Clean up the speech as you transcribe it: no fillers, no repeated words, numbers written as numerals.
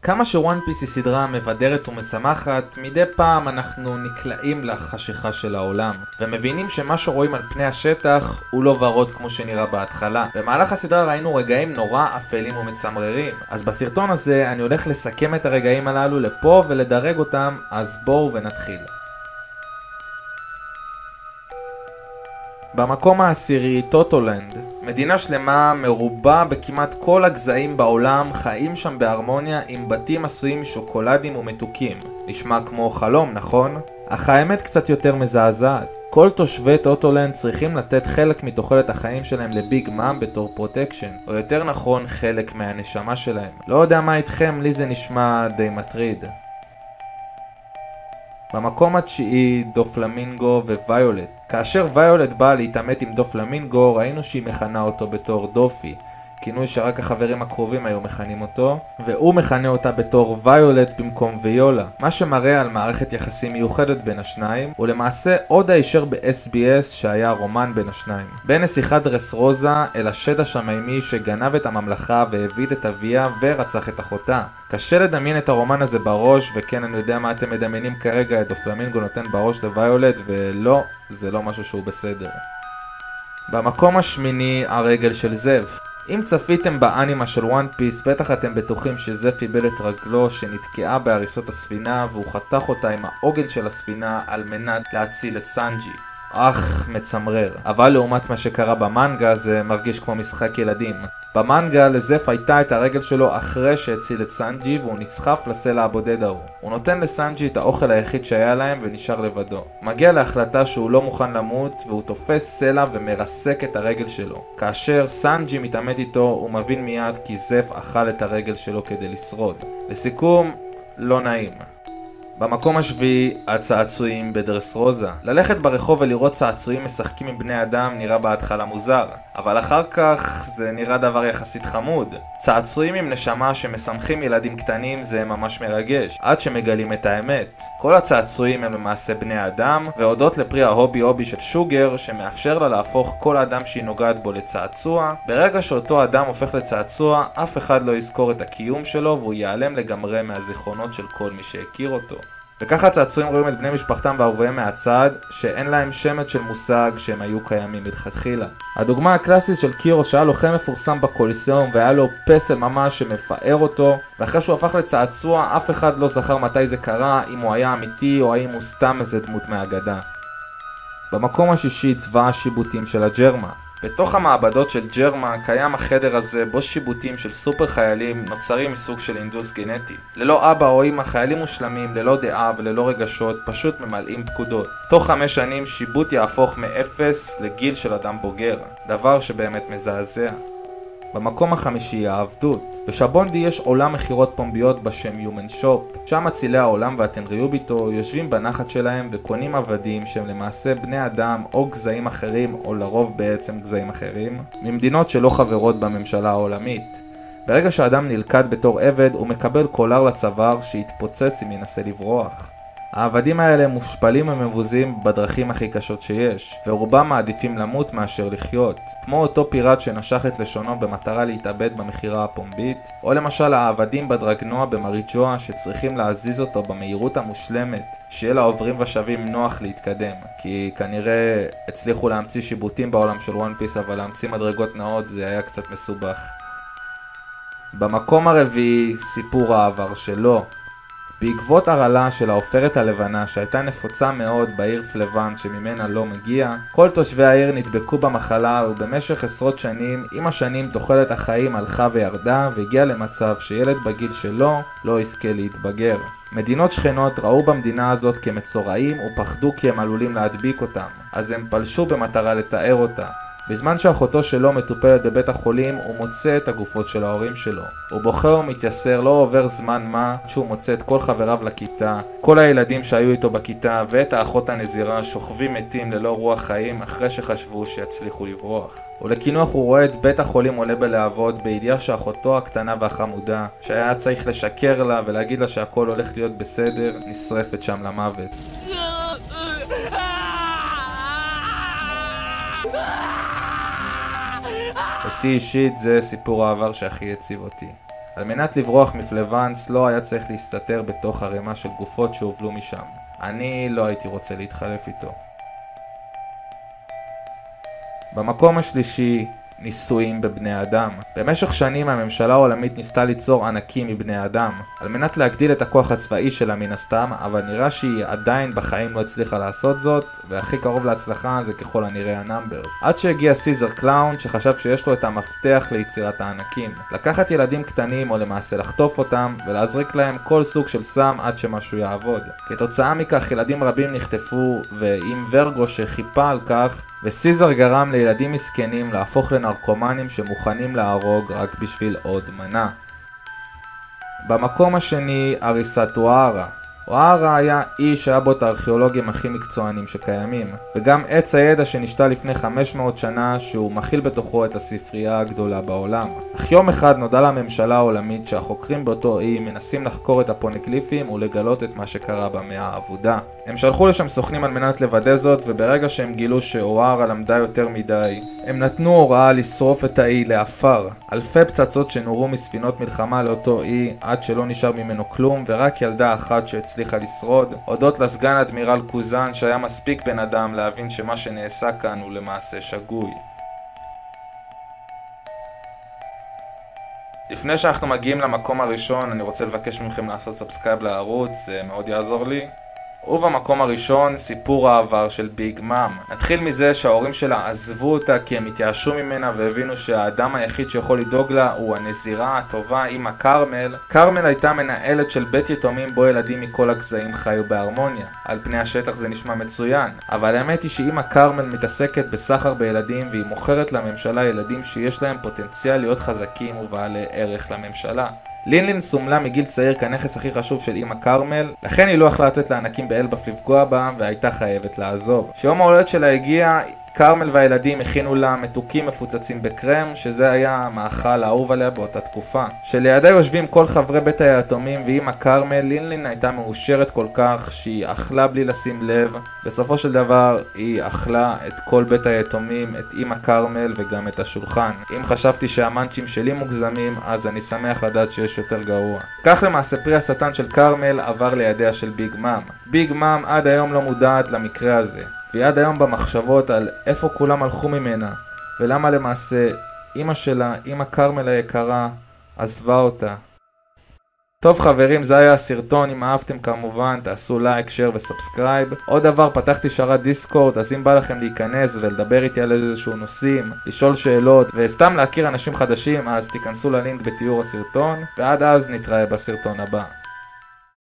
כמה שוואן פיס היא סדרה מבדרת ומשמחת, מדי פעם אנחנו נקלעים לחשיכה של העולם, ומבינים שמה שרואים על פני השטח הוא לא ורוד כמו שנראה בהתחלה. במהלך הסדרה ראינו רגעים נורא אפלים ומצמררים, אז בסרטון הזה אני הולך לסכם את הרגעים הללו לפה ולדרג אותם, אז בואו ונתחיל. במקום העשירי, טוטולנד. מדינה שלמה מרובה בכמעט כל הגזעים בעולם, חיים שם בהרמוניה עם בתים עשויים משוקולדים ומתוקים. נשמע כמו חלום, נכון? אך האמת קצת יותר מזעזעת. כל תושבי טוטולנד צריכים לתת חלק מתוחלת החיים שלהם לביג מאם בתור פרוטקשן, או יותר נכון חלק מהנשמה שלהם. לא יודע מה איתכם, לי זה נשמע די מטריד. במקום התשיעי, דופלמינגו וויולט. כאשר ויולט באה להתעמת עם דופלמינגו, ראינו שהיא מכנה אותו בתור דופי, כינוי שרק החברים הקרובים היו מכנים אותו, והוא מכנה אותה בתור ויולט במקום ויולה, מה שמראה על מערכת יחסים מיוחדת בין השניים, ולמעשה עוד הישר ב-SBS שהיה רומן בין השניים. בין נסיכת דרסרוזה אל השד השמיימי שגנב את הממלכה והביא את אביה ורצח את אחותה. קשה לדמיין את הרומן הזה בראש, וכן אני יודע מה אתם מדמיינים כרגע, את דופלמינגו נותן בראש לוויולט, ולא, זה לא משהו שהוא בסדר. במקום השמיני, הרגל של זב. אם צפיתם באנימה של וואן פיס, בטח אתם בטוחים שזף איבד את רגלו שנתקעה בהריסות הספינה, והוא חתך אותה עם העוגן של הספינה על מנת להציל את סנג'י. אך מצמרר. אבל לעומת מה שקרה במנגה זה מרגיש כמו משחק ילדים. במנגה לזף הייתה את הרגל שלו אחרי שהציל את סנג'י, והוא נסחף לסלע הבודד ההוא. הוא נותן לסנג'י את האוכל היחיד שהיה להם ונשאר לבדו. מגיע להחלטה שהוא לא מוכן למות, והוא תופס סלע ומרסק את הרגל שלו. כאשר סנג'י מתעמת איתו, הוא מבין מיד כי זף אכל את הרגל שלו כדי לשרוד. לסיכום, לא נעים. במקום השביעי, הצעצועים בדרסרוזה. ללכת ברחוב ולראות צעצועים משחקים עם בני אדם נראה בהתחלה מוזר, אבל אחר כך זה נראה דבר יחסית חמוד. צעצועים עם נשמה שמשמחים ילדים קטנים זה ממש מרגש, עד שמגלים את האמת. כל הצעצועים הם למעשה בני אדם, והודות לפרי ההובי של שוגר שמאפשר לה להפוך כל אדם שהיא נוגעת בו לצעצוע. ברגע שאותו אדם הופך לצעצוע, אף אחד לא יזכור את הקיום שלו והוא ייעלם לגמרי מהזיכרונות של כל מי שהכיר אותו. וככה הצעצועים רואים את בני משפחתם ואהוביהם מהצד, שאין להם שמץ של מושג שהם היו קיימים מלכתחילה. הדוגמה הקלאסית של קירו שהיה לוחם מפורסם בקוליסיאום והיה לו פסל ממש שמפאר אותו, ואחרי שהוא הפך לצעצוע אף אחד לא זכר מתי זה קרה, אם הוא היה אמיתי או האם הוא סתם איזה דמות מהאגדה. במקום השישי, צבא השיבוטים של הג'רמה. בתוך המעבדות של ג'רמה קיים החדר הזה בו שיבוטים של סופר חיילים נוצרים מסוג של אינדוס גנטי. ללא אבא או אמא, חיילים מושלמים, ללא דעה וללא רגשות, פשוט ממלאים פקודות. תוך 5 שנים שיבוט יהפוך מ-0 לגיל של אדם בוגר, דבר שבאמת מזעזע. במקום החמישי, העבדות. בשבונדי יש עולם מחירות פומביות בשם Human Shop, שם מצילי העולם והטנריוביטו יושבים בנחת שלהם וקונים עבדים שהם למעשה בני אדם או גזעים אחרים, או לרוב בעצם גזעים אחרים, ממדינות שלא חברות בממשלה העולמית. ברגע שהאדם נלכד בתור עבד הוא מקבל קולר לצוואר שיתפוצץ אם ינסה לברוח. העבדים האלה מושפלים ומבוזים בדרכים הכי קשות שיש, ורובם מעדיפים למות מאשר לחיות, כמו אותו פיראט שנשך את לשונו במטרה להתאבד במכירה הפומבית, או למשל העבדים בדרגנוע במריג'ואה שצריכים להזיז אותו במהירות המושלמת, שיהיה לעוברים ושבים נוח להתקדם, כי כנראה הצליחו להמציא שיבוטים בעולם של וואן פיס, אבל להמציא מדרגות נאות זה היה קצת מסובך. במקום הרביעי, סיפור העבר שלו. בעקבות הרעלה של העופרת הלבנה שהייתה נפוצה מאוד בעיר פלוון שממנה לא מגיע, כל תושבי העיר נדבקו במחלה, ובמשך עשרות שנים, עם השנים תוחלת החיים הלכה וירדה, והגיע למצב שילד בגיל שלו לא יזכה להתבגר. מדינות שכנות ראו במדינה הזאת כמצורעים ופחדו כי הם עלולים להדביק אותם, אז הם פלשו במטרה לתאר אותה. בזמן שאחותו שלו מטופלת בבית החולים, הוא מוצא את הגופות של ההורים שלו. הוא בוחר ומתייסר, לא עובר זמן מה, שהוא מוצא את כל חבריו לכיתה, כל הילדים שהיו איתו בכיתה, ואת האחות הנזירה שוכבים מתים ללא רוח חיים אחרי שחשבו שיצליחו לברוח. ולקינוח הוא רואה את בית החולים עולה בלהבות, בידיעה שאחותו הקטנה והחמודה, שהיה צריך לשקר לה ולהגיד לה שהכל הולך להיות בסדר, נשרפת שם למוות. אותי אישית זה סיפור העבר שהכי הציב אותי. על מנת לברוח מפלבנס לא היה צריך להסתתר בתוך ערימה של גופות שהובלו משם. אני לא הייתי רוצה להתחלף איתו. במקום השלישי, ניסויים בבני אדם. במשך שנים הממשלה העולמית ניסתה ליצור ענקים מבני אדם, על מנת להגדיל את הכוח הצבאי שלה מן הסתם, אבל נראה שהיא עדיין בחיים לא הצליחה לעשות זאת, והכי קרוב להצלחה זה ככל הנראה הנאמברס. עד שהגיע סיזר קלאון שחשב שיש לו את המפתח ליצירת הענקים. לקחת ילדים קטנים או למעשה לחטוף אותם, ולהזריק להם כל סוג של סם עד שמשהו יעבוד. כתוצאה מכך ילדים רבים נחטפו, ועם ורגו שחיפה על כך, וסיזר גרם לילדים מסכנים להפוך לנרקומנים שמוכנים להרוג רק בשביל עוד מנה. במקום השני, הריסת אוהרה. אוהרה היה איש שהיה בו את הארכיאולוגים הכי מקצוענים שקיימים, וגם עץ הידע שנשתה לפני 500 שנה שהוא מכיל בתוכו את הספרייה הגדולה בעולם. אך יום אחד נודע לממשלה העולמית שהחוקרים באותו אי מנסים לחקור את הפונגליפים ולגלות את מה שקרה במאה האבודה. הם שלחו לשם סוכנים על מנת לוודא זאת, וברגע שהם גילו שאוהרה למדה יותר מדי, הם נתנו הוראה לשרוף את האי לעפר. אלפי פצצות שנורו מספינות מלחמה לאותו אי עד שלא נשאר ממנו כלום, ורק ילדה אחת שהצליחה לשרוד, הודות לסגן אדמירל קוזן שהיה מספיק בן אדם להבין שמה שנעשה כאן הוא למעשה שגוי. לפני שאנחנו מגיעים למקום הראשון, אני רוצה לבקש מכם לעשות סאבסקרייב לערוץ, זה מאוד יעזור לי. ובמקום הראשון, סיפור העבר של ביג מאם. נתחיל מזה שההורים שלה עזבו אותה כי הם התייאשו ממנה והבינו שהאדם היחיד שיכול לדאוג לה הוא הנזירה הטובה אמא קרמל. קרמל הייתה מנהלת של בית יתומים בו ילדים מכל הגזעים חיו בהרמוניה. על פני השטח זה נשמע מצוין, אבל האמת היא שאמא קרמל מתעסקת בסחר בילדים והיא מוכרת לממשלה ילדים שיש להם פוטנציאל להיות חזקים ובעלי ערך לממשלה. לינלין סומלה מגיל צעיר כנכס הכי חשוב של אמא קרמל, לכן היא לא יכלה לתת לענקים באלבף לפגוע בה והייתה חייבת לעזוב. כשיום ההולדת שלה הגיע, קרמל והילדים הכינו לה מתוקים מפוצצים בקרם, שזה היה המאכל האהוב עליה באותה תקופה. שלידה יושבים כל חברי בית היתומים ואמא קרמל, לינלין הייתה מאושרת כל כך שהיא אכלה בלי לשים לב. בסופו של דבר היא אכלה את כל בית היתומים, את אמא קרמל וגם את השולחן. אם חשבתי שהמנצ'ים שלי מוגזמים, אז אני שמח לדעת שיש יותר גרוע. כך למעשה פרי השטן של קרמל עבר לידיה של ביג מאם. ביג מאם עד היום לא מודעת למקרה הזה. והיא עד היום במחשבות על איפה כולם הלכו ממנה, ולמה למעשה אמא שלה, אמא קרמל היקרה, עזבה אותה. טוב חברים, זה היה הסרטון. אם אהבתם כמובן תעשו לייק, שייר וסאבסקרייב. עוד דבר, פתחתי שרת דיסקורד, אז אם בא לכם להיכנס ולדבר איתי על איזשהו נושאים, לשאול שאלות וסתם להכיר אנשים חדשים, אז תיכנסו ללינק בתיאור הסרטון, ועד אז נתראה בסרטון הבא.